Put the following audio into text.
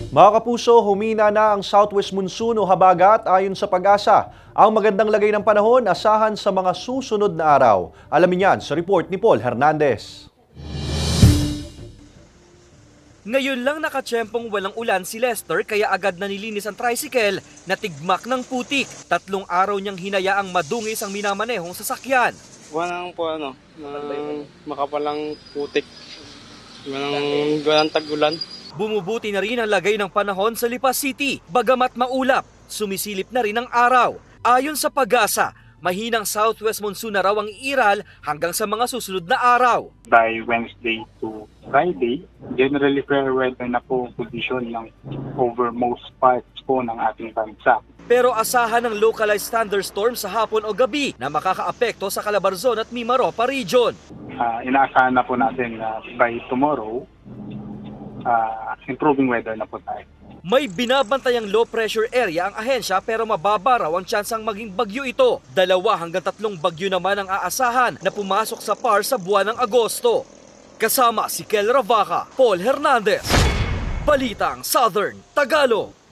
Mga kapuso, humina na ang southwest monsoon o habagat ayon sa Pag-asa. Ang magandang lagay ng panahon asahan sa mga susunod na araw. Alamin yan sa report ni Paul Hernandez. Ngayon lang nakatsyempong walang ulan si Lester kaya agad na nilinis ang tricycle na tigmak ng putik. 3 araw niyang hinayaang madungis ang minamanehong sasakyan. Walang po makapalang putik. Walang tag-ulan. Bumubuti na rin ang lagay ng panahon sa Lipa City. Bagamat maulap, sumisilip na rin ang araw. Ayon sa Pag-asa, mahinang southwest monsoon na raw ang iiral hanggang sa mga susunod na araw. By Wednesday to Friday, generally fair weather na po ang kondisyon ng over most parts po ng ating bansa. Pero asahan ng localized thunderstorm sa hapon o gabi na makakaapekto sa Calabarzon at Mimaropa region. Inaasahan na po natin na by tomorrow, improving weather na po tayo. May binabantayang low pressure area ang ahensya pero mababa raw ang tsansang maging bagyo ito. 2 hanggang 3 bagyo naman ang aasahan na pumasok sa PAR sa buwan ng Agosto. Kasama si Kel Ravaca, Paul Hernandez, Balitang Southern Tagalog.